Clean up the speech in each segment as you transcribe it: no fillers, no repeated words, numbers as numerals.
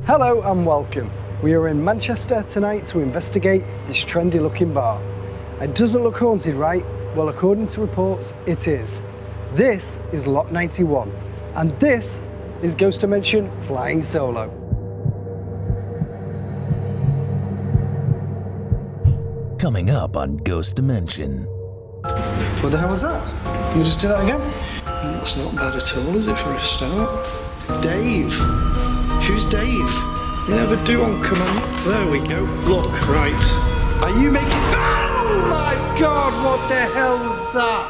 Hello and welcome. We are in Manchester tonight to investigate this trendy looking bar. It doesn't look haunted, right? Well, according to reports, it is. This is Lock 91, and this is Ghost Dimension flying solo. Coming up on Ghost Dimension. What the hell was that? Can we just do that again? That's not bad at all, is it, for a start? Dave. Who's Dave? You never do on command. There we go. Look, right. Are you making... Oh my God, what the hell was that?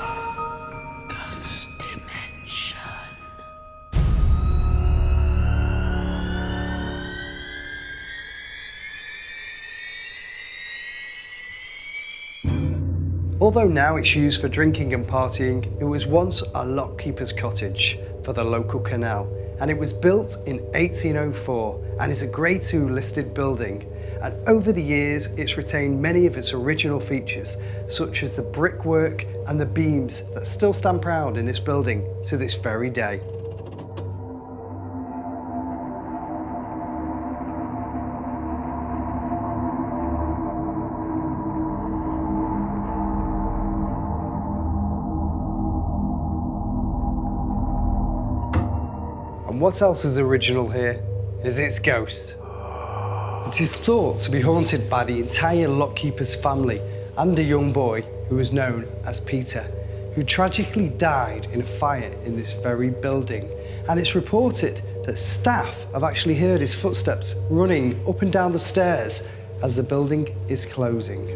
Ghost Dimension. Although now it's used for drinking and partying, it was once a lockkeeper's cottage for the local canal, and it was built in 1804 and is a Grade 2 listed building. And over the years, it's retained many of its original features, such as the brickwork and the beams that still stand proud in this building to this very day. And what else is original here is its ghost. It is thought to be haunted by the entire lockkeeper's family and a young boy who was known as Peter, who tragically died in a fire in this very building. And it's reported that staff have actually heard his footsteps running up and down the stairs as the building is closing.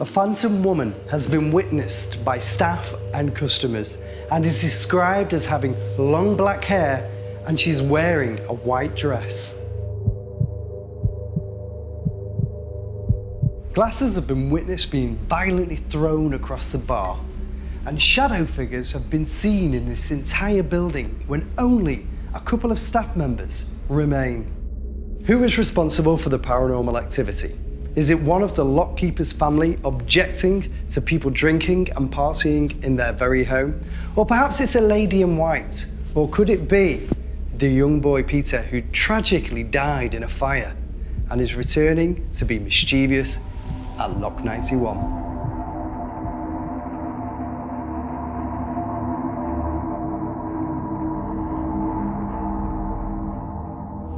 A phantom woman has been witnessed by staff and customers and is described as having long black hair, and she's wearing a white dress. Glasses have been witnessed being violently thrown across the bar, and shadow figures have been seen in this entire building when only a couple of staff members remain. Who is responsible for the paranormal activity? Is it one of the lockkeeper's family objecting to people drinking and partying in their very home? Or perhaps it's a lady in white? Or could it be the young boy Peter, who tragically died in a fire and is returning to be mischievous at Lock 91?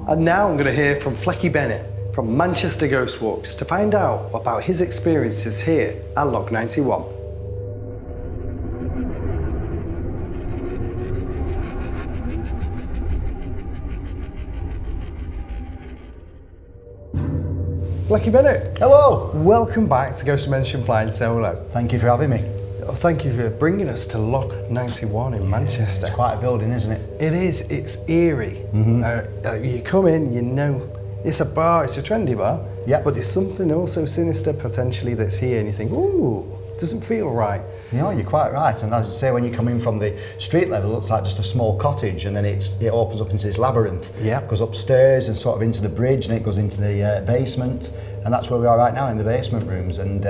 And now I'm going to hear from Flecky Bennett from Manchester Ghost Walks to find out about his experiences here at Lock 91. Flecky Bennett. Hello. Welcome back to Ghost Dimension Flying Solo. Thank you for having me. Oh, thank you for bringing us to Lock 91 in Manchester. It's quite a building, isn't it? It is, it's eerie. You come in, you know, it's a bar, it's a trendy bar, but there's something also sinister potentially that's here, and you think, ooh, doesn't feel right. No, you're quite right, and as I say, when you come in from the street level, it looks like just a small cottage, and then it opens up into this labyrinth. It goes upstairs and sort of into the bridge, and it goes into the basement, and that's where we are right now, in the basement rooms. And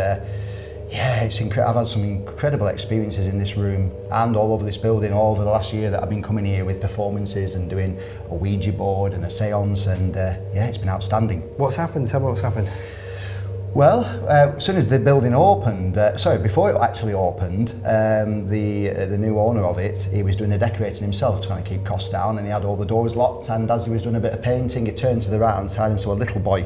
yeah, it's incredible. I've had some incredible experiences in this room and all over this building all over the last year that I've been coming here with performances and doing a Ouija board and a seance, and yeah, it's been outstanding. What's happened? Tell me what's happened. Well, as soon as the building opened, before it actually opened, the new owner of it, he was doing the decorating himself, trying to keep costs down, and he had all the doors locked, and as he was doing a bit of painting, he turned to the right hand side and saw a little boy,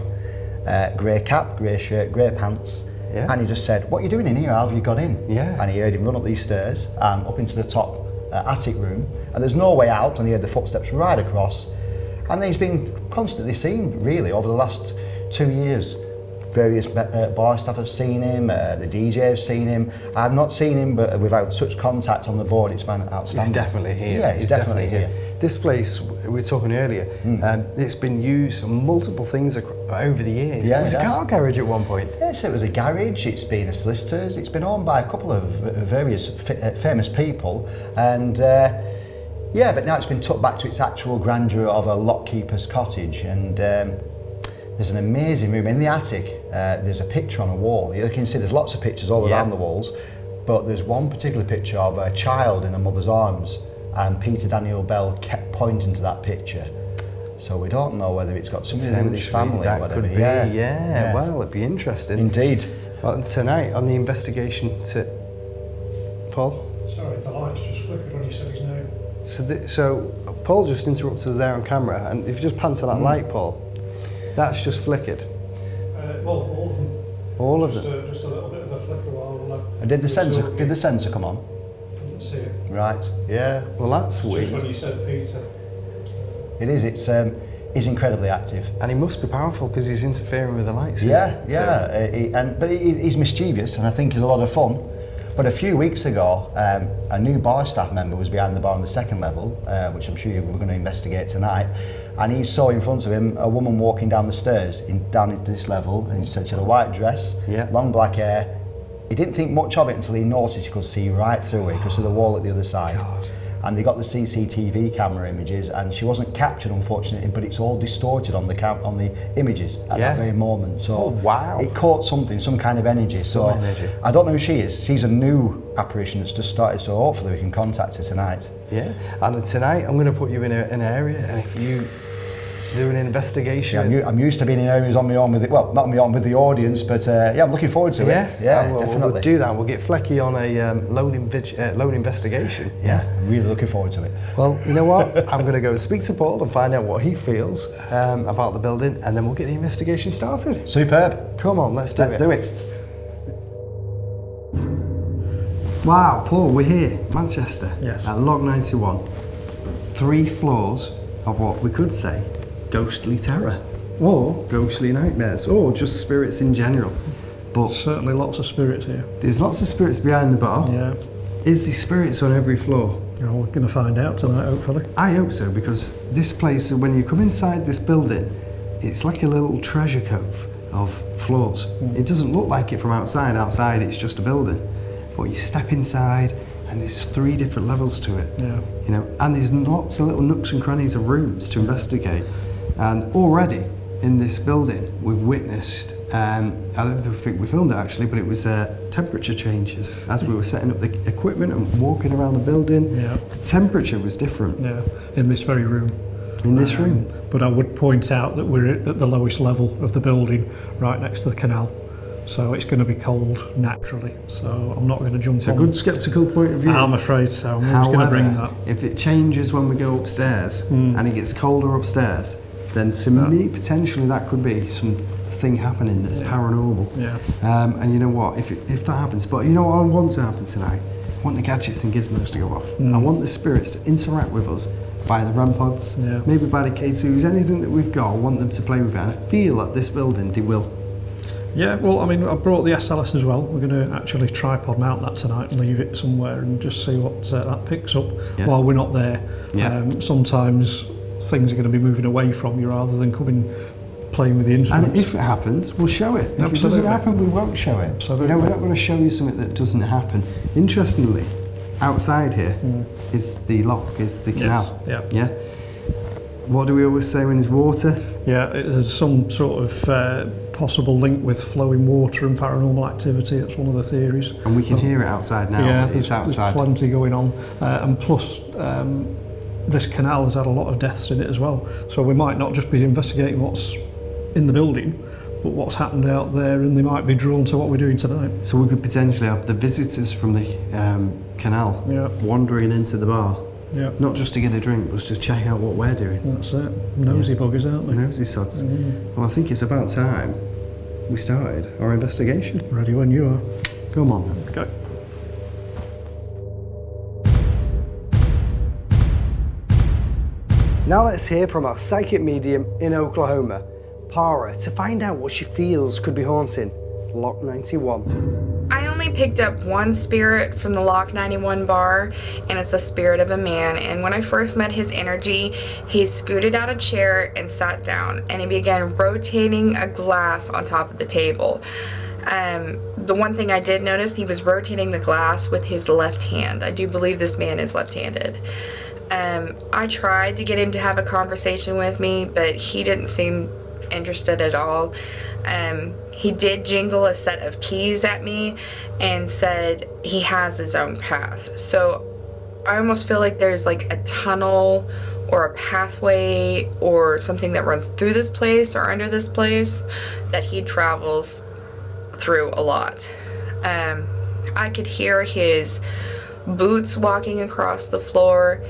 grey cap, grey shirt, grey pants, and he just said, "What are you doing in here? How have you got in?" And he heard him run up these stairs and up into the top attic room, and there's no way out, and he heard the footsteps right across, and he's been constantly seen, really, over the last 2 years. Various bar staff have seen him, the DJ have seen him. I've not seen him, but we've had such contact on the board, it's been outstanding. He's definitely here. Yeah, he's definitely here. This place, we were talking earlier, it's been used for multiple things over the years. Yeah, it was a car garage at one point. Yes, it was a garage, it's been a solicitor's, it's been owned by a couple of various famous people, and yeah, but now it's been took back to its actual grandeur of a lockkeeper's cottage, and there's an amazing room in the attic. There's a picture on a wall. You can see there's lots of pictures all around the walls, but there's one particular picture of a child in a mother's arms, and Peter Daniel Bell kept pointing to that picture. So we don't know whether it's got something to do with his family that or whatever. could be, yeah. Well, it'd be interesting. Indeed. Well, tonight on the investigation to... Paul? Sorry, the lights just flickered when you said his name. So Paul just interrupted us there on camera, and if you just pan to that light, Paul, that's just flickered. Well, all of them. All of them? Just a little bit of a flicker while... And did the sensor come on? Didn't see it. Right, yeah. Well, that's weird. Just when you said Peter. It is, he's incredibly active. And he must be powerful because he's interfering with the lights. Yeah. But he's mischievous, and I think he's a lot of fun. But a few weeks ago, a new bar staff member was behind the bar on the second level, which I'm sure we're going to investigate tonight. And he saw in front of him a woman walking down the stairs, down into this level, and he said she had a white dress, long black hair. He didn't think much of it until he noticed he could see right through it because of the wall at the other side. God. And they got the CCTV camera images, and she wasn't captured, unfortunately, but it's all distorted on the images at that very moment. So wow. It caught something, some kind of energy. So I don't know who she is. She's a new apparition that's just started, so hopefully we can contact her tonight. Yeah, and tonight I'm going to put you in an area, and if you do an investigation... Yeah, I'm used to being in areas on my own with it. Well, not on my own with the audience, but I'm looking forward to it. Yeah, definitely. We'll do that. We'll get Flecky on a lone investigation. Yeah, I'm really looking forward to it. Well, you know what? I'm going to go speak to Paul and find out what he feels about the building, and then we'll get the investigation started. Superb. Come on, let's do it. Let's do it. Wow, Paul, we're here, Manchester. Yes. At Lock 91. 3 floors of what we could say ghostly terror, or ghostly nightmares, or just spirits in general. But Certainly lots of spirits here. there's lots of spirits behind the bar. Yeah. Is there spirits on every floor? Oh, we're going to find out tonight, hopefully. I hope so, because this place, when you come inside this building, it's like a little treasure cove of floors. It doesn't look like it from outside. Outside, it's just a building. But you step inside, and there's 3 different levels to it. Yeah. You know, and there's lots of little nooks and crannies of rooms to investigate. And already in this building, we've witnessed, I don't think we filmed it actually, but it was temperature changes as we were setting up the equipment and walking around the building. Yeah. The temperature was different. Yeah, in this very room. In this room. But I would point out that we're at the lowest level of the building, right next to the canal. So it's going to be cold naturally. So I'm not going to jump It's a on. good sceptical point of view. I'm afraid so. I'm just going to bring that. If it changes when we go upstairs and it gets colder upstairs, then to me, potentially that could be something happening that's paranormal. Yeah. And you know what, if that happens, but you know what I want to happen tonight? I want the gadgets and gizmos to go off. I want the spirits to interact with us by the REM pods, maybe by the K2s, anything that we've got, I want them to play with it. And I feel at this building they will. Yeah, well, I mean, I brought the SLS as well. We're going to actually tripod mount that tonight and leave it somewhere and just see what that picks up while we're not there. Yeah. Sometimes things are going to be moving away from you rather than coming playing with the instruments. And if it happens, we'll show it. If it doesn't happen, we won't show it. Absolutely. You know, we're not going to show you something that doesn't happen. Interestingly, outside here is the lock, is the canal. Yes, yeah. What do we always say when there's water? Yeah, there's some sort of possible link with flowing water and paranormal activity. That's one of the theories. And we can hear it outside now. Yeah, It's outside. There's plenty going on. And plus, this canal has had a lot of deaths in it as well. So we might not just be investigating what's in the building, but what's happened out there, and they might be drawn to what we're doing tonight. So we could potentially have the visitors from the canal wandering into the bar. Yeah. Not just to get a drink, but to check out what we're doing. That's it. Nosy buggers, aren't they? Nosy sods. Well, I think it's about time we started our investigation. Ready when you are. Come on then. Go. Now let's hear from our psychic medium in Oklahoma, Para, to find out what she feels could be haunting Lock 91. I only picked up one spirit from the Lock 91 bar, and it's the spirit of a man. And when I first met his energy, he scooted out a chair and sat down, and he began rotating a glass on top of the table. The one thing I did notice, he was rotating the glass with his left hand. I do believe this man is left-handed. I tried to get him to have a conversation with me, but he didn't seem interested at all. He did jingle a set of keys at me and said he has his own path. So I almost feel like there's like a tunnel or a pathway or something that runs through this place or under this place that he travels through a lot. I could hear his boots walking across the floor,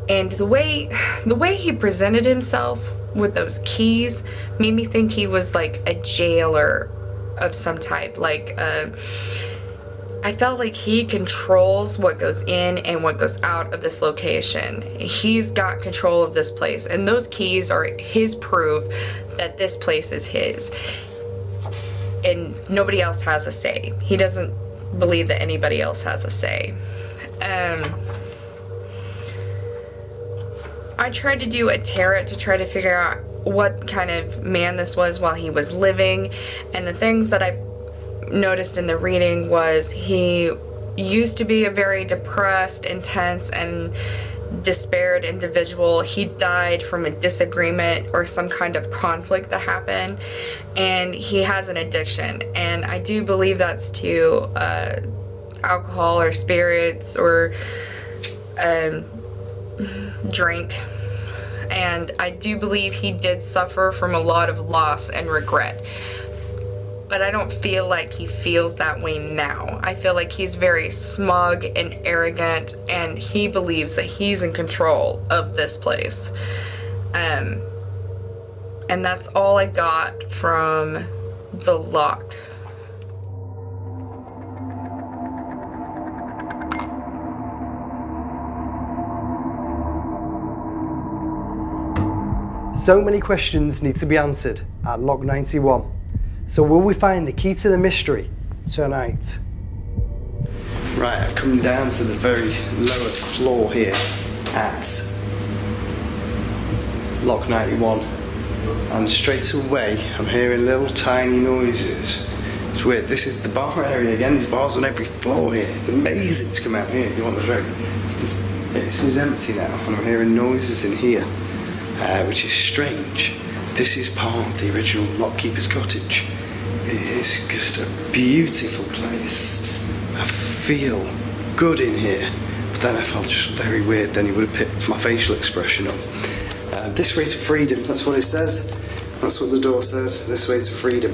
and the way he presented himself with those keys made me think he was like a jailer of some type. Like I felt like he controls what goes in and what goes out of this location. He's got control of this place, and those keys are his proof that this place is his, and nobody else has a say. He doesn't believe that anybody else has a say. I tried to do a tarot to try to figure out what kind of man this was while he was living, and the things that I noticed in the reading was he used to be a very depressed, intense, and despaired individual. He died from a disagreement or some kind of conflict that happened, and he has an addiction, and I do believe that's to alcohol or spirits or drink. And I do believe he did suffer from a lot of loss and regret, but I don't feel like he feels that way now. I feel like he's very smug and arrogant, and he believes that he's in control of this place. And that's all I got from the lock. So many questions need to be answered at Lock 91. So will we find the key to the mystery tonight? Right, I've come down to the very lower floor here at Lock 91, and straight away I'm hearing little tiny noises. It's weird. This is the bar area again. There's bars on every floor here. It's amazing to come out here if you want to drink. This is empty now, and I'm hearing noises in here, which is strange. This is part of the original lockkeeper's cottage. It is just a beautiful place. I feel good in here, but then I felt just very weird. Then you would have picked my facial expression up. This way to freedom, that's what it says. That's what the door says, this way to freedom.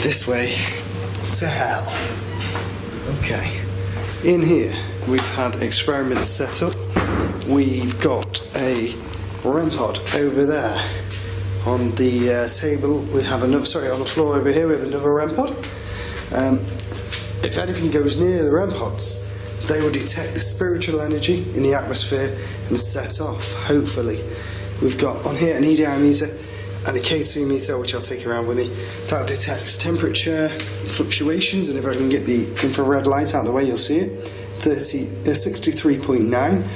This way to hell. Okay, in here we've had experiments set up. We've got a REM pod over there. On the table we have another, on the floor over here we have another REM pod. If anything goes near the REM pods, they will detect the spiritual energy in the atmosphere and set off, hopefully. We've got on here an EDI meter and a K2 meter, which I'll take around with me. That detects temperature fluctuations, and if I can get the infrared light out of the way, you'll see it. 63.9.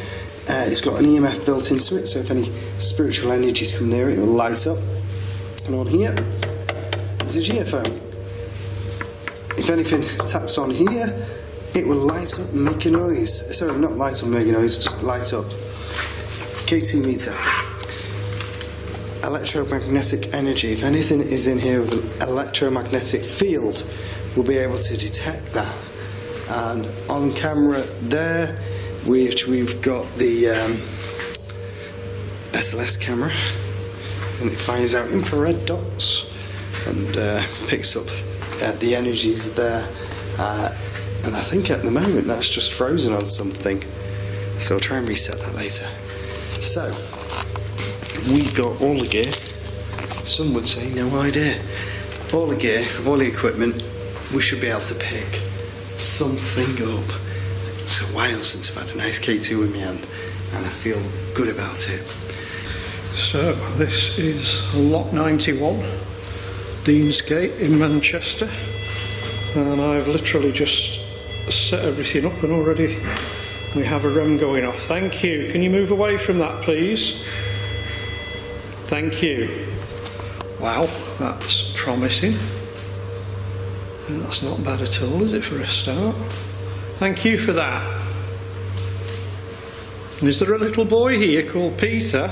It's got an EMF built into it, so if any spiritual energies come near it, it will light up. And on here is a geophone. If anything taps on here, it will light up and make a noise. Sorry, not light up and make a noise, just light up. K2 meter. Electromagnetic energy. If anything is in here with an electromagnetic field, we'll be able to detect that. And on camera there, we've got the SLS camera, and it fires out infrared dots and picks up the energies there. And I think at the moment that's just frozen on something, so I'll try and reset that later. So we've got all the gear. Some would say no idea. All the gear, all the equipment. We should be able to pick something up. It's a while since I've had a nice K2 in my hand, and I feel good about it. So this is Lock 91, Deansgate in Manchester, and I've literally just set everything up, and already we have a REM going off. Thank you. Can you move away from that, please? Thank you. Wow, that's promising. And that's not bad at all, is it, for a start? Thank you for that. And is there a little boy here called Peter?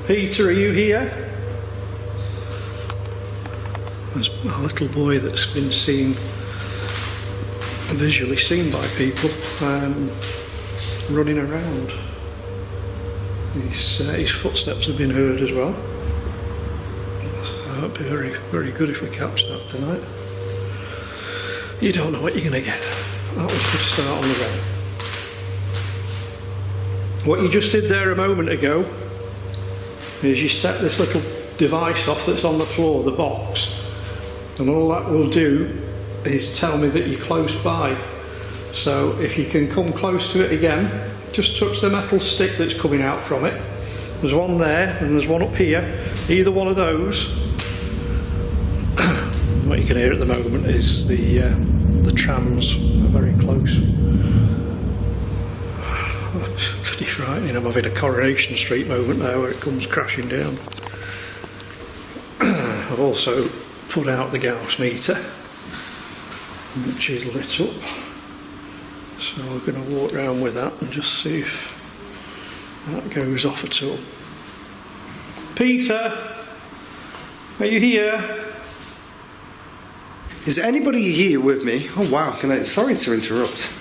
Peter, are you here? There's a little boy that's been seen visually seen by people running around. His footsteps have been heard as well. That'd be very, very good if we capture that tonight. You don't know what you're going to get. That was just start on the go. What you just did there a moment ago is you set this little device off that's on the floor, the box, and all that will do is tell me that you're close by. So if you can come close to it again, just touch the metal stick that's coming out from it. There's one there and there's one up here. Either one of those. What you can hear at the moment is the trams are very close. Pretty frightening. I'm having a Coronation Street moment now where it comes crashing down. I've also put out the Gauss meter, which is lit up. So we're going to walk around with that and just see if that goes off at all. Peter, are you here? Is anybody here with me? Oh wow, sorry to interrupt.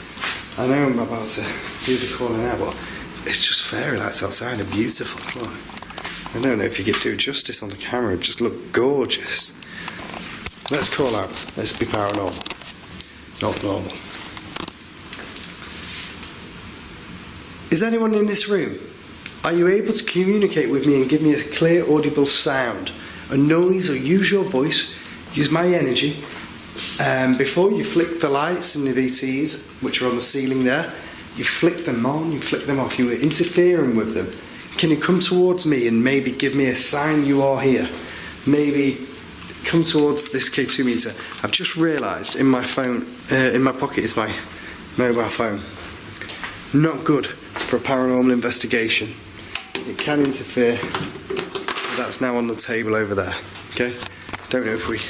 I know I'm about to do the calling out, but it's just fairy lights outside are beautiful. Look. I don't know if you could do justice on the camera, it just look gorgeous. Let's call out. Let's be paranormal. Not normal. Is anyone in this room? Are you able to communicate with me and give me a clear audible sound? A noise, or use your voice, use my energy. Before you flick the lights in the VTs, which are on the ceiling there, you flick them on, you flick them off, you were interfering with them. Can you come towards me and maybe give me a sign you are here? Maybe come towards this K2 meter. I've just realised in my phone, in my pocket is my mobile phone. Not good for a paranormal investigation. It can interfere. That's now on the table over there. Okay? Don't know if we...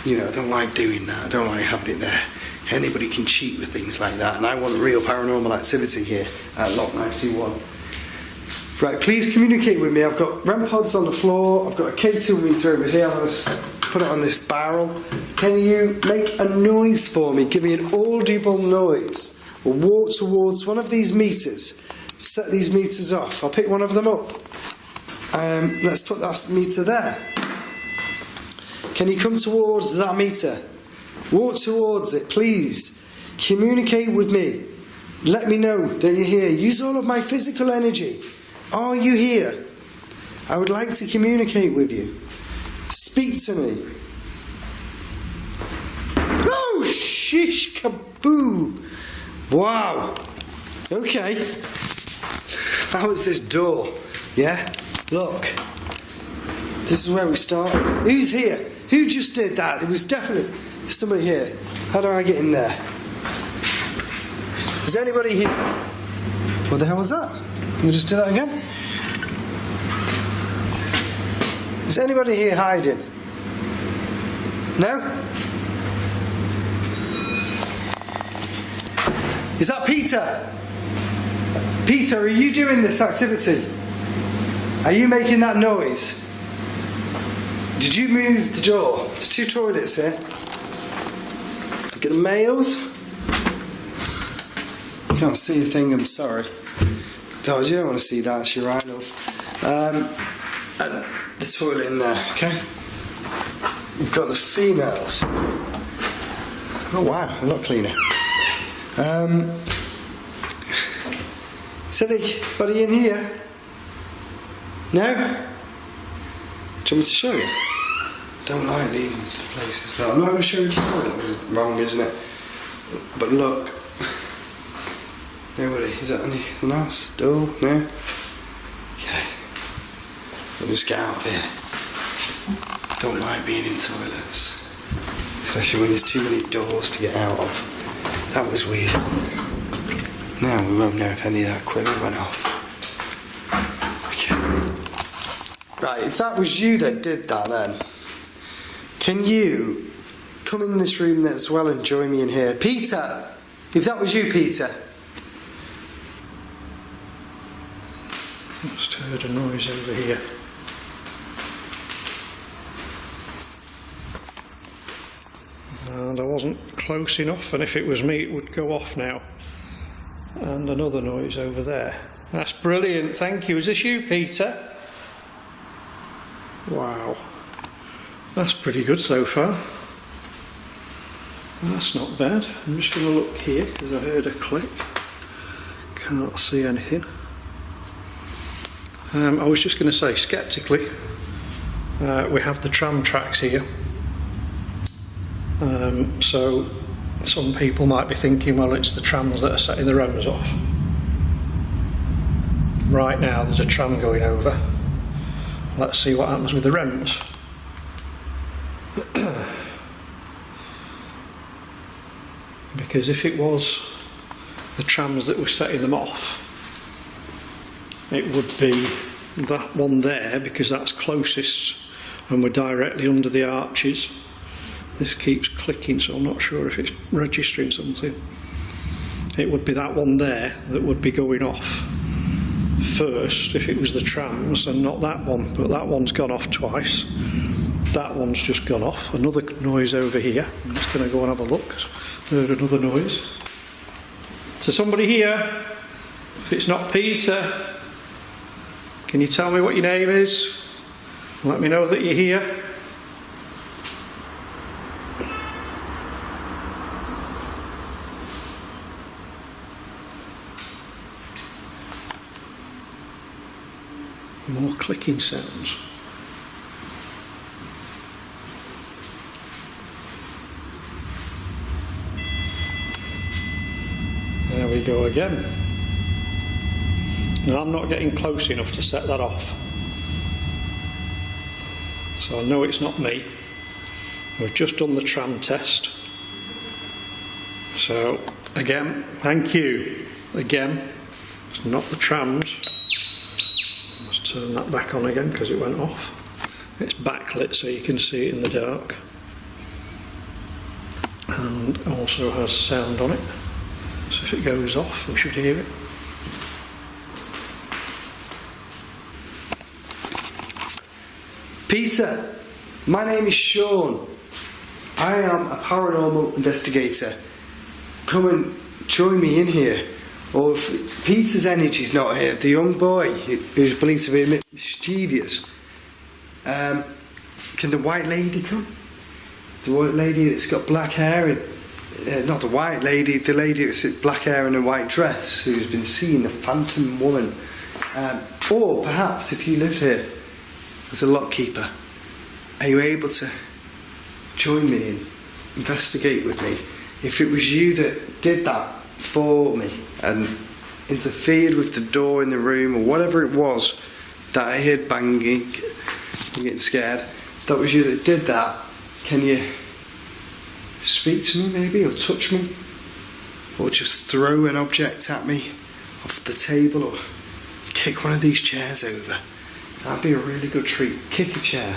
I don't like doing that. I don't like having it there. Anybody can cheat with things like that, and I want real paranormal activity here at Lock 91. Right, please communicate with me. I've got REM pods on the floor. I've got a K2 meter over here. I'm going to put it on this barrel. Can you make a noise for me? Give me an audible noise. We'll walk towards one of these meters. Set these meters off. I'll pick one of them up. Let's put that meter there. Can you come towards that meter? Walk towards it, please. Communicate with me. Let me know that you're here. Use all of my physical energy. Are you here? I would like to communicate with you. Speak to me. Oh, shish kaboo. Wow. Okay. How is this door? Yeah? Look. This is where we started. Who's here? Who just did that? It was definitely somebody here. How do I get in there? Is anybody here? What the hell was that? Can we just do that again? Is anybody here hiding? No? Is that Peter? Peter, are you doing this activity? Are you making that noise? Did you move the door? There's 2 toilets here. Get the males. Can't see a thing, I'm sorry. Guys, you don't want to see that, it's urinals. And the toilet in there, okay? We've got the females. Oh wow, a lot cleaner. Is anybody in here? No? Do you want me to show you? Don't like leaving the places. No, I'm not going to show you the toilet. It's wrong, isn't it? But look. Nobody. Is that anything else? Door? No? Okay. Let me just get out of here. Don't like being in toilets. Especially when there's too many doors to get out of. That was weird. Now we won't know if any of that equipment went off. Okay. Right, if that was you that did that then, can you come in this room as well and join me in here? Peter! If that was you, Peter. Just heard a noise over here. And I wasn't close close enough, and if it was me it would go off now. And another noise over there. That's brilliant, thank you. Is this you, Peter? Wow. That's pretty good so far. That's not bad. I'm just going to look here because I heard a click. Can't see anything. I was just going to say, sceptically, we have the tram tracks here. So some people might be thinking, well, it's the trams that are setting the REMs off. Right now there's a tram going over. Let's see what happens with the REMs. Because if it was the trams that were setting them off, it would be that one there, because that's closest and we're directly under the arches. This keeps clicking, so I'm not sure if it's registering something. It would be that one there that would be going off first if it was the trams, and not that one, but that one's gone off twice. That one's just gone off. Another noise over here. I'm just going to go and have a look. Heard another noise. So somebody here, if it's not Peter, can you tell me what your name is? Let me know that you're here. More clicking sounds. There we go again. Now I'm not getting close enough to set that off. So I know it's not me. We've just done the tram test. So again, thank you. Again, it's not the trams. Let's turn that back on again because it went off. It's backlit so you can see it in the dark. And also has sound on it. So if it goes off, we should hear it. Peter, my name is Sean. I am a paranormal investigator. Come and join me in here. Or if Peter's energy's not here, the young boy who's believed to be mischievous, can the white lady come? The white lady that's got black hair and not the white lady, the lady that's got black hair and a white dress, who's been seeing a phantom woman. Or perhaps if you lived here as a lock keeper, are you able to join me and investigate with me? If it was you that did that for me and interfered with the door in the room or whatever it was that I heard banging and getting scared, that was you that did that, can you speak to me maybe, or touch me, or just throw an object at me off the table, or kick one of these chairs over? That'd be a really good treat. Kick a chair.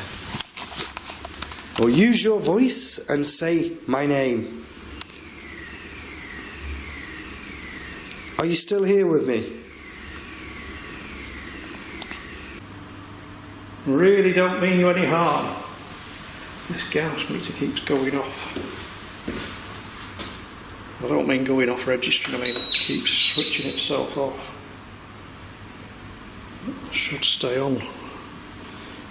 Or use your voice and say my name. Are you still here with me? Really don't mean you any harm. This gas meter keeps going off. I don't mean going off registering, I mean it keeps switching itself off. It should stay on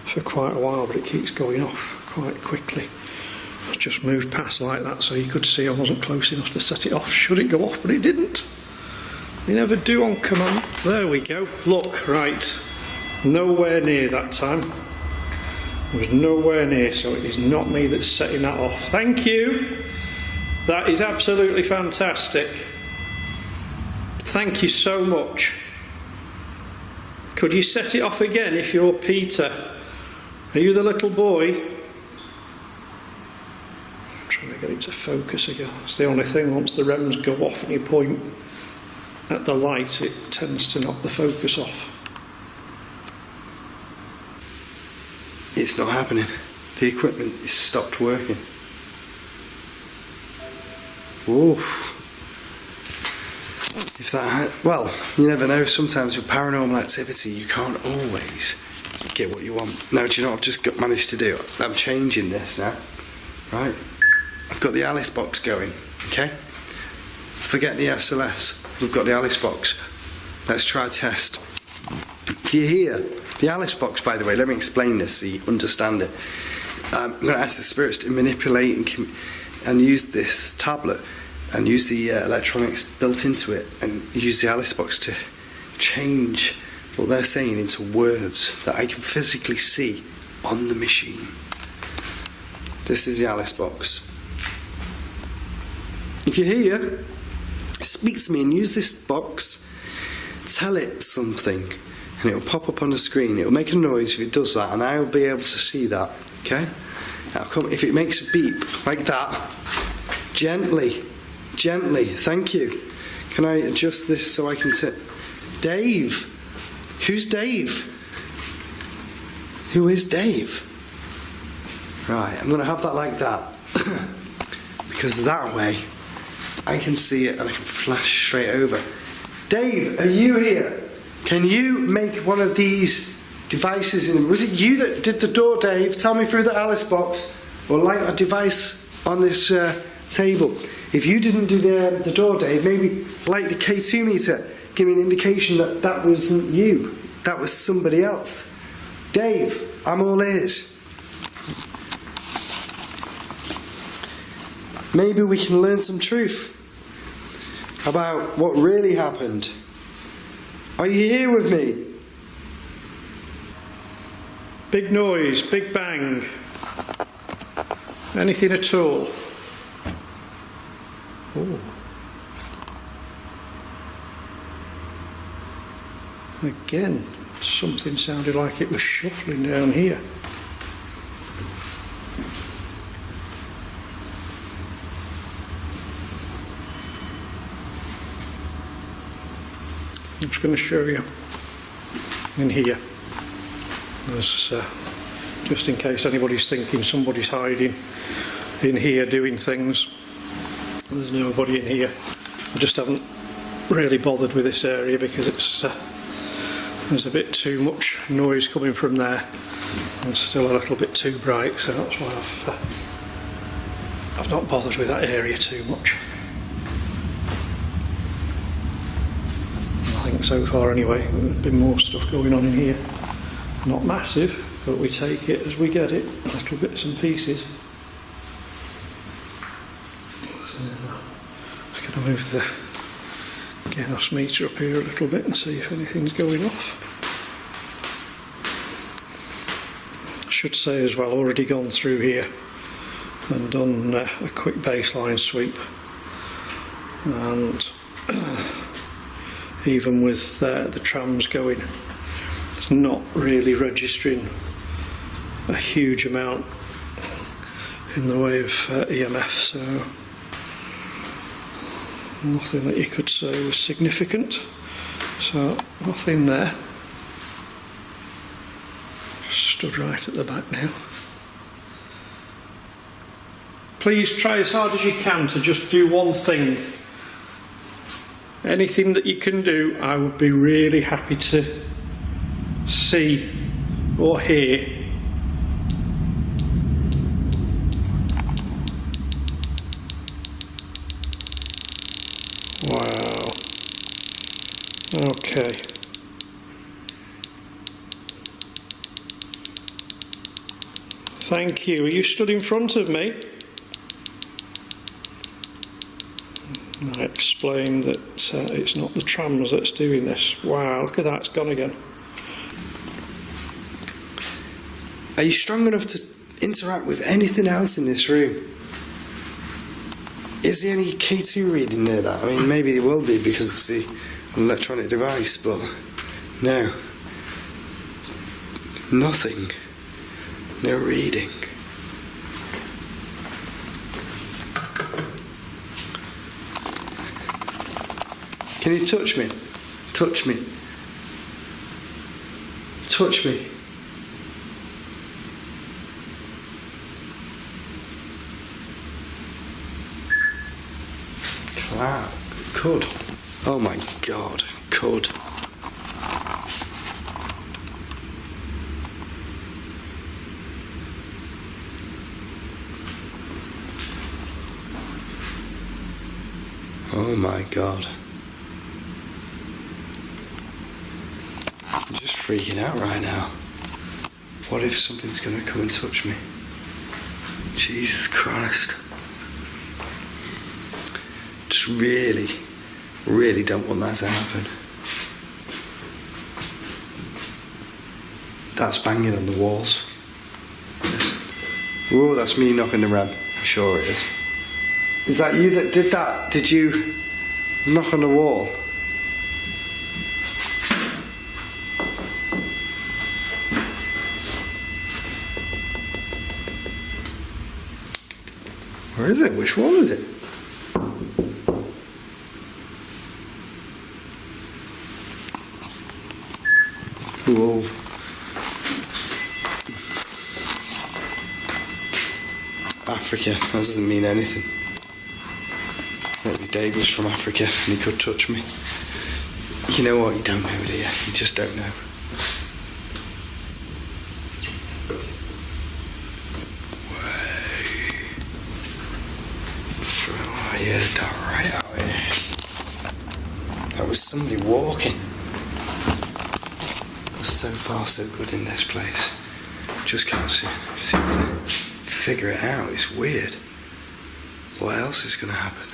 for quite a while, but it keeps going off quite quickly. I just moved past like that so you could see I wasn't close enough to set it off. Should it go off, but it didn't. They never do on command. There we go. Look, right. Nowhere near that time. It was nowhere near, so it is not me that's setting that off. Thank you. That is absolutely fantastic. Thank you so much. Could you set it off again if you're Peter? Are you the little boy? I'm trying to get it to focus again. That's the only thing. Once the REMs go off and you point at the light, it tends to knock the focus off. It's not happening. The equipment is stopped working. Oof. If that, well, you never know. Sometimes with paranormal activity, you can't always get what you want. Now, do you know what I've just managed to do? I'm changing this now. Right? I've got the Alice box going. Okay? Forget the SLS. We've got the Alice box. Let's try a test. If you hear the Alice box, by the way, let me explain this so you understand it. I'm going to ask the spirits to manipulate and use this tablet and use the electronics built into it and use the Alice box to change what they're saying into words that I can physically see on the machine. This is the Alice box. If you're here, speak to me and use this box, tell it something, and it'll pop up on the screen. It'll make a noise if it does that, and I'll be able to see that, okay? If it makes a beep like that, gently, thank you. Can I adjust this so I can sit? Dave! Who's Dave? Who is Dave? Right, I'm going to have that like that. Because that way I can see it and I can flash straight over. Dave, are you here? Can you make one of these devices? Was it you that did the door, Dave? Tell me through the Alice box or light a device on this table. If you didn't do the door, Dave, maybe light the K2 meter. Give me an indication that that wasn't you. That was somebody else. Dave, I'm all ears. Maybe we can learn some truth about what really happened. Are you here with me? Big noise, big bang. Anything at all? Oh. Again, something sounded like it was shuffling down here. I'm just going to show you in here. There's, just in case anybody's thinking somebody's hiding in here doing things. There's nobody in here. I just haven't really bothered with this area because it's there's a bit too much noise coming from there. And it's still a little bit too bright, so that's why I've not bothered with that area too much. I think so far anyway, there's been more stuff going on in here. Not massive, but we take it as we get it, little bits and pieces. So, just going to move the gas meter up here a little bit and see if anything's going off. I should say as well, already gone through here and done a quick baseline sweep, and even with the trams going, it's not really registering a huge amount in the way of EMF, so nothing that you could say was significant. So nothing there. Stood right at the back now. Please try as hard as you can to just do one thing. Anything that you can do, I would be really happy to see or hear. Wow. Okay. Thank you. Are you stood in front of me? I explained that it's not the trams that's doing this. Wow, look at that, it's gone again. Are you strong enough to interact with anything else in this room? Is there any K2 reading near that? I mean, maybe there will be because it's the electronic device, but no. Nothing. No reading. Can you touch me? Touch me. Touch me. Wow. Could. Oh my God. Could. Oh my God. I'm just freaking out right now. What if something's going to come and touch me? Jesus Christ. Just really, really don't want that to happen. That's banging on the walls. Oh, that's me knocking the ram. I'm sure it is. Is that you that did that? Did you knock on the wall? Where is it? Which one is it? Whoa. Africa, that doesn't mean anything. Maybe Dave was from Africa and he could touch me. You know what? You don't know, do you? You just don't know. Yeah, right out here. That was somebody walking. So far, so good in this place. Just can't seem to figure it out. It's weird. What else is going to happen?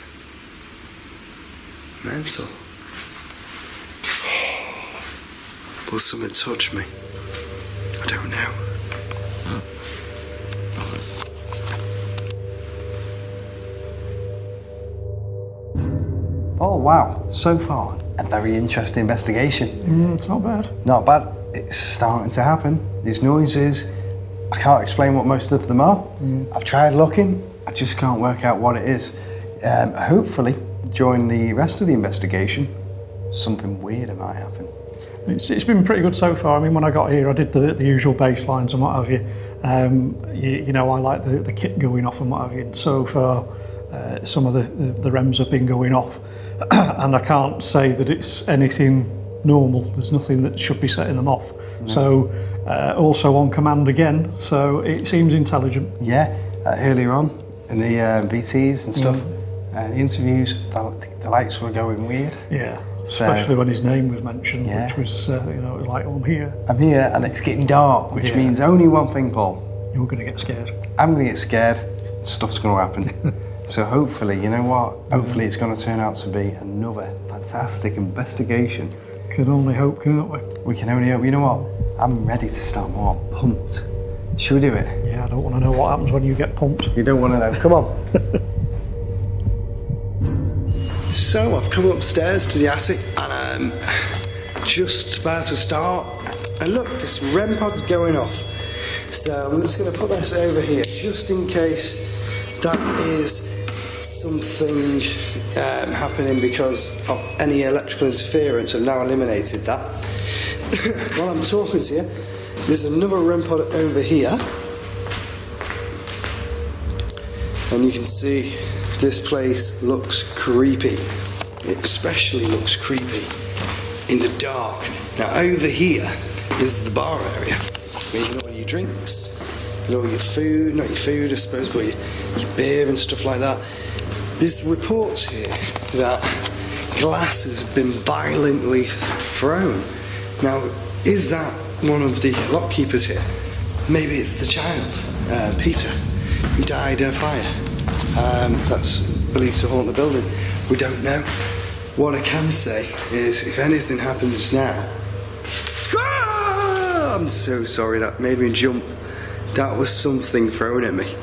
Mental. Will something touch me? I don't know. Oh wow, so far a very interesting investigation. It's not bad. Not bad. It's starting to happen. These noises, I can't explain what most of them are. I've tried looking, I just can't work out what it is. Hopefully, during the rest of the investigation, something weird might happen. It's been pretty good so far. I mean, when I got here, I did the usual baselines and what have you. You know, I like the kit going off and what have you. And so far, some of the REMs have been going off. And I can't say that it's anything normal. There's nothing that should be setting them off. No. So, also on command again, so it seems intelligent. Yeah, earlier on in the VTs and stuff, the interviews, the lights were going weird. Yeah, especially when his name was mentioned, which was, you know, like, oh, I'm here. I'm here, and it's getting dark, which means only one thing, Paul. You're going to get scared. I'm going to get scared, stuff's going to happen. So hopefully, you know what, hopefully it's going to turn out to be another fantastic investigation. Can only hope, can't we? We can only hope. You know what, I'm ready to start more pumped. Should we do it? Yeah, I don't want to know what happens when you get pumped. You don't want to know, come on. So I've come upstairs to the attic and I'm just about to start. And look, this REM pod's going off. So I'm just going to put this over here just in case that is something happening because of any electrical interference. I've now eliminated that. While I'm talking to you, there's another REM pod over here. And you can see this place looks creepy. It especially looks creepy in the dark. Now over here is the bar area where you get all your drinks, you all your food, not your food I suppose, but your beer and stuff like that. There's reports here that glasses have been violently thrown. Now, is that one of the lock keepers here? Maybe it's the child, Peter, who died in a fire. That's believed to haunt the building. We don't know. What I can say is, if anything happens now, I'm so sorry, that made me jump. That was something thrown at me.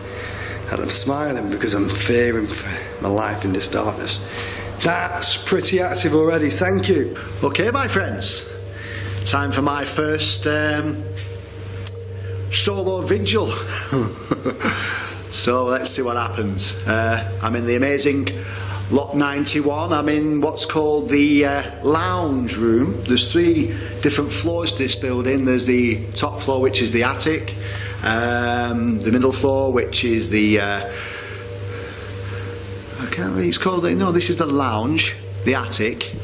And I'm smiling because I'm fearing for my life in this darkness. That's pretty active already, thank you. Okay, my friends, time for my first solo vigil. So let's see what happens. I'm in the amazing Lot 91. I'm in what's called the lounge room. There's 3 different floors to this building. There's the top floor, which is the attic. The middle floor, which is the I can't remember it's called. No, this is the lounge, the attic,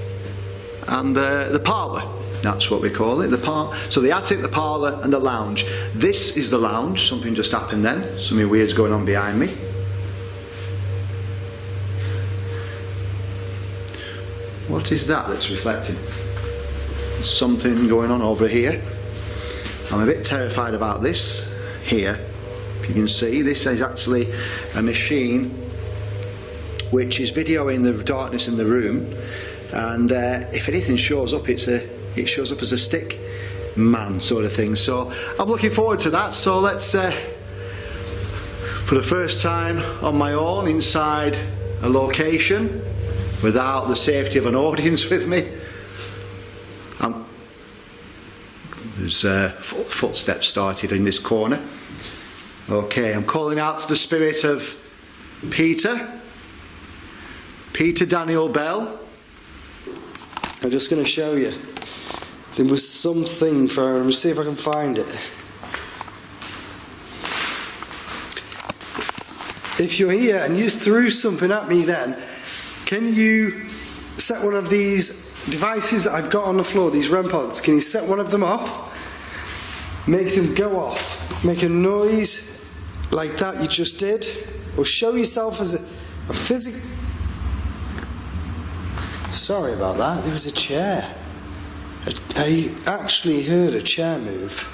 and the parlour. That's what we call it. So the attic, the parlour, and the lounge. This is the lounge. Something just happened then. Something weird's going on behind me. What is that that's reflecting? There's something going on over here. I'm a bit terrified about this here. If you can see, this is actually a machine which is videoing the darkness in the room, and if anything shows up, it shows up as a stick man sort of thing. So I'm looking forward to that. So let's for the first time on my own inside a location without the safety of an audience with me. There's footsteps started in this corner. Okay, I'm calling out to the spirit of Peter Daniel Bell. I'm just going to show you. There was something for him. See if I can find it. If you're here and you threw something at me then, can you set one of these devices I've got on the floor, these REM pods, can you set one of them off? Make them go off. Make a noise like that you just did. Or show yourself as a physical... Sorry about that, there was a chair. I actually heard a chair move.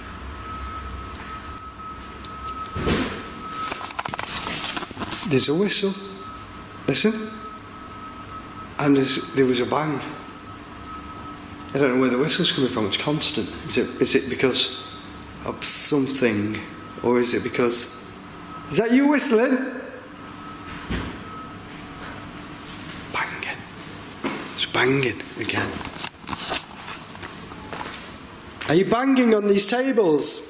There's a whistle. Listen. And there was a bang. I don't know where the whistle's coming from, it's constant. Is it because of something? Or is it because... Is that you whistling? Banging. It's banging again. Are you banging on these tables?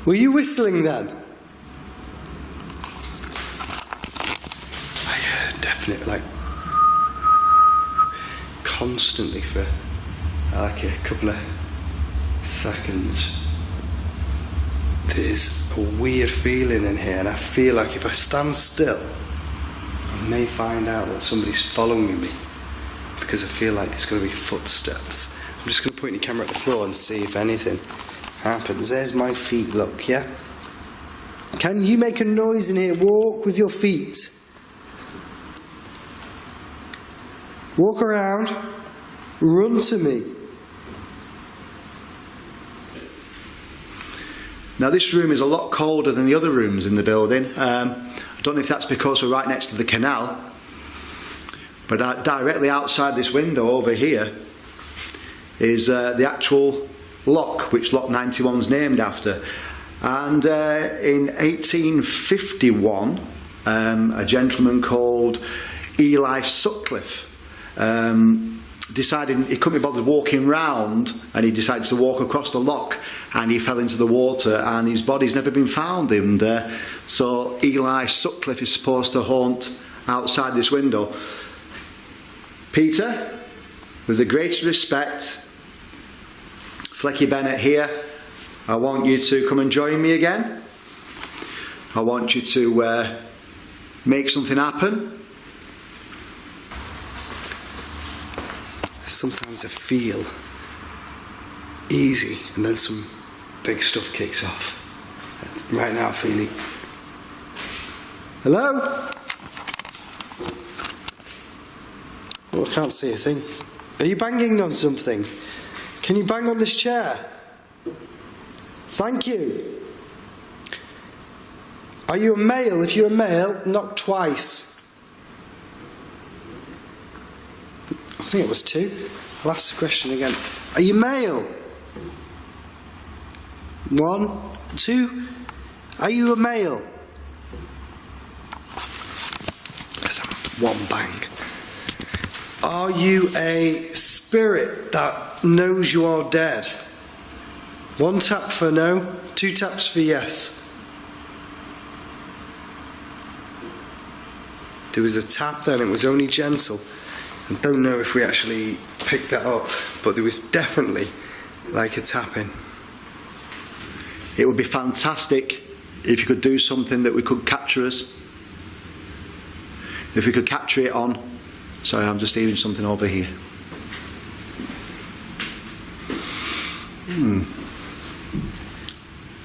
Were you whistling then? I heard definitely, like, constantly for like a couple of seconds. There's a weird feeling in here, and I feel like if I stand still, I may find out that somebody's following me, because I feel like there's going to be footsteps. I'm just going to point your camera at the floor and see if anything happens. There's my feet, look, yeah? Can you make a noise in here? Walk with your feet. Walk around. Run to me. Now this room is a lot colder than the other rooms in the building. I don't know if that's because we're right next to the canal, but directly outside this window over here is the actual lock, which Lock 91 is named after. And in 1851, a gentleman called Eli Sutcliffe decided he couldn't be bothered walking round, and he decided to walk across the lock, and he fell into the water, and his body's never been found. And so Eli Sutcliffe is supposed to haunt outside this window. Peter, with the greatest respect, Flecky Bennett here, I want you to come and join me again. I want you to make something happen. Sometimes I feel easy and then some big stuff kicks off. Right now I'm feeling... Hello? Oh, I can't see a thing. Are you banging on something? Can you bang on this chair? Thank you. Are you a male? If you're a male, knock twice. I think it was two. I'll ask the question again. Are you male? 1, 2. Are you a male? That's one bang. Are you a spirit that knows you are dead? 1 tap for no, 2 taps for yes. There was a tap then, it was only gentle. I don't know if we actually picked that up, but there was definitely like a tapping. It would be fantastic if you could do something that we could capture us. If we could capture it on... Sorry, I'm just hearing something over here.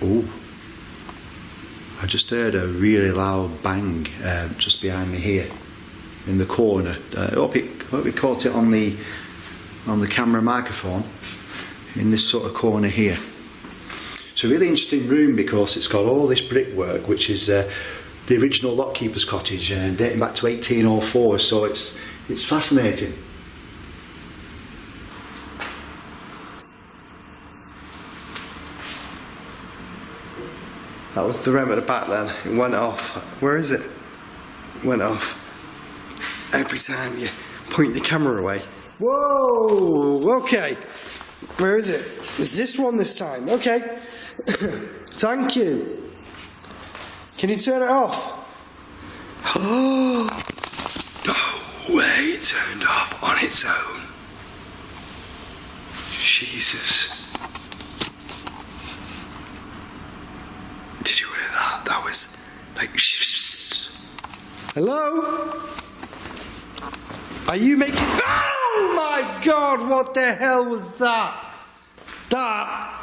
Oh, I just heard a really loud bang just behind me here in the corner. I hope we caught it on the camera microphone in this sort of corner here. It's a really interesting room because it's got all this brickwork, which is the original lockkeeper's cottage, dating back to 1804. So it's fascinating. That was the rem at the back then. It went off. Where is it? It went off. Every time you point the camera away. Whoa! Okay. Where is it? It's this one this time. Okay. Thank you. Can you turn it off? Oh! No way it turned off on its own. Jesus. Did you hear that? That was like... Hello? Are you making... Oh my God, what the hell was that? That...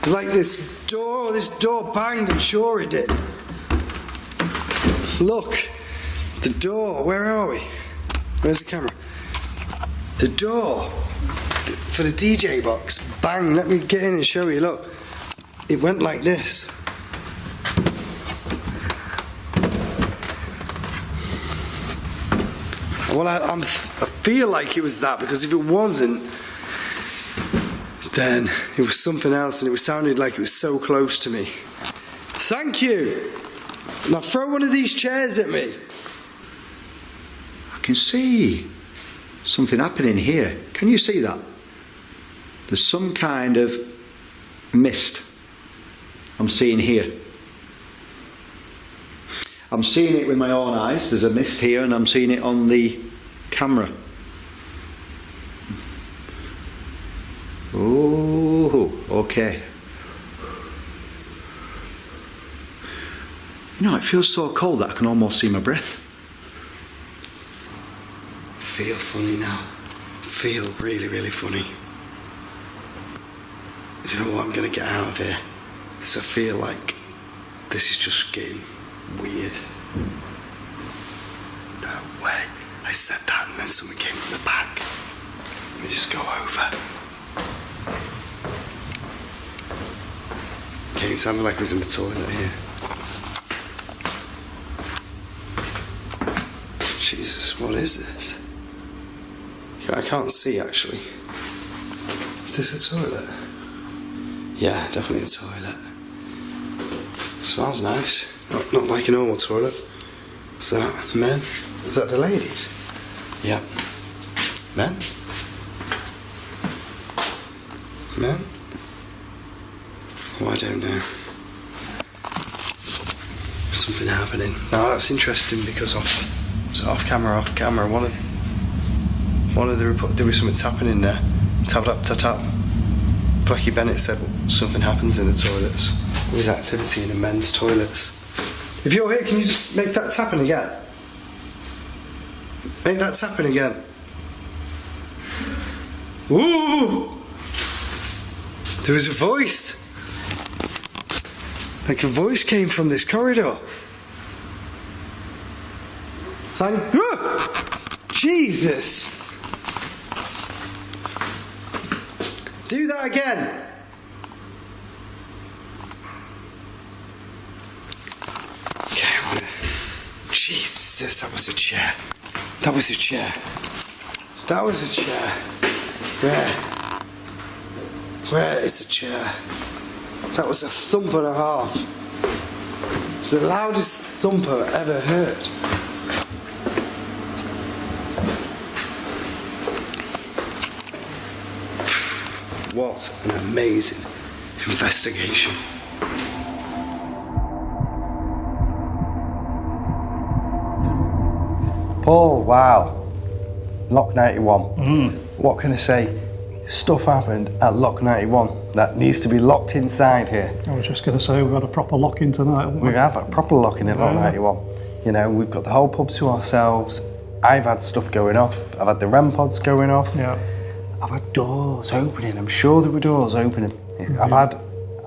It's like this door banged, I'm sure it did. Look, the door, where are we? Where's the camera? The door for the DJ box, bang, let me get in and show you, look. It went like this. Well, I feel like it was that, because if it wasn't, then it was something else, and it sounded like it was so close to me. Thank you. Now throw one of these chairs at me. I can see something happening here. Can you see that? There's some kind of mist I'm seeing here. I'm seeing it with my own eyes. There's a mist here, and I'm seeing it on the camera. Oh, okay. You know, it feels so cold that I can almost see my breath. Feel funny now. Feel really, really funny. Do you know what I'm going to get out of here? Because I feel like this is just getting weird. No way. I said that and then someone came from the back. Let me just go over. Okay, it sounded like it was in the toilet here. Jesus, what is this? I can't see actually. Is this a toilet? Yeah, definitely a toilet. Smells nice. Not like a normal toilet. Is that men? Is that the ladies? Yep. Men? Men? Oh, I don't know. Something happening. Now that's interesting because off camera, one of the report, there was something tapping in there. Tap, tap, tap, tap. Blackie Bennett said something happens in the toilets. There's activity in the men's toilets. If you're here, can you just make that tapping again? Make that tapping again. Ooh! There was a voice. Like a voice came from this corridor. Thank you. Jesus! Do that again. Okay, Jesus, that was a chair. That was a chair. That was a chair. Where is the chair? That was a thump and a half. It's the loudest thump I've ever heard. What an amazing investigation. Paul, wow. Lock 91. What can I say? Stuff happened at Lock 91 that needs to be locked inside here. I was just going to say, we've had a proper lock-in tonight, haven't we? We have a proper lock-in at Lock 91. You know, we've got the whole pub to ourselves. I've had stuff going off. I've had the REM pods going off. Yeah. I've had doors opening. I'm sure there were doors opening. I've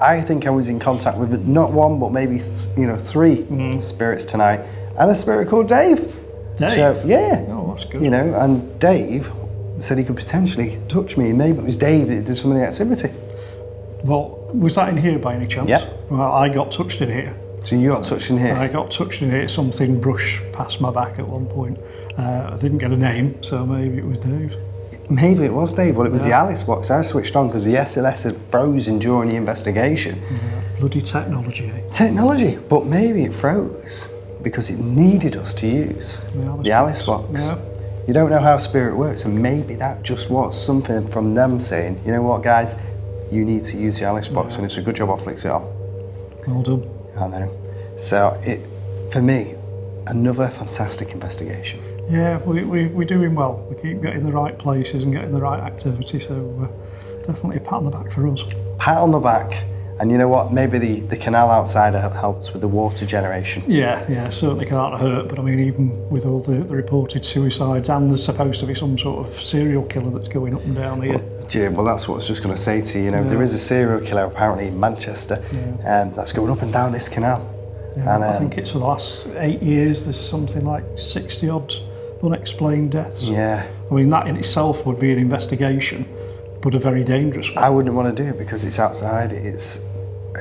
I think I was in contact with not one, but maybe three spirits tonight, and a spirit called Dave. Dave? So, yeah. Oh, that's good. You know, and Dave said he could potentially touch me. Maybe it was Dave that did some of the activity. Well, was that in here by any chance? Yeah. Well, I got touched in here. So you got touched in here? I got touched in here. Something brushed past my back at one point. I didn't get a name, so maybe it was Dave. Maybe it was Dave. Well, it was the Alice box I switched on because the SLS had frozen during the investigation. Yeah, bloody technology, eh? Technology, but maybe it froze because it needed us to use the Alice box. Yeah. You don't know how spirit works, and maybe that just was something from them saying, you know what, guys, you need to use the Alice box, and it's a good job I flicked it on. Well done. I know. So for me, another fantastic investigation. Yeah, we're doing well. We keep getting the right places and getting the right activity, so definitely a pat on the back for us. Pat on the back. And you know what? Maybe the canal outside helps with the water generation. Yeah, certainly can't hurt. But I mean, even with all the reported suicides, and there's supposed to be some sort of serial killer that's going up and down here. Yeah, well, that's what I was just going to say to you. You know, there is a serial killer apparently in Manchester, that's going up and down this canal. Yeah, And I think it's for the last 8 years. There's something like 60 odd unexplained deaths. Yeah. I mean, that in itself would be an investigation, but a very dangerous one. I wouldn't want to do it because it's outside.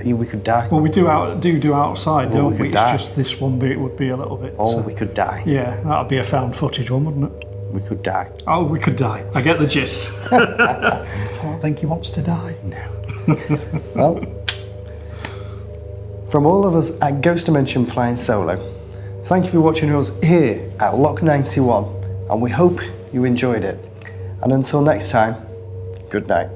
We could die. Well, we do outside, Well, don't we we? could It's die. just this one bit would be a little bit. Or we could die. Yeah, that'd be a found footage one, wouldn't it? We could die. Oh, we could die. I get the gist. I don't think he wants to die. No. Well, from all of us at Ghost Dimension Flying Solo, thank you for watching us here at Lock 91, and we hope you enjoyed it. And until next time, good night.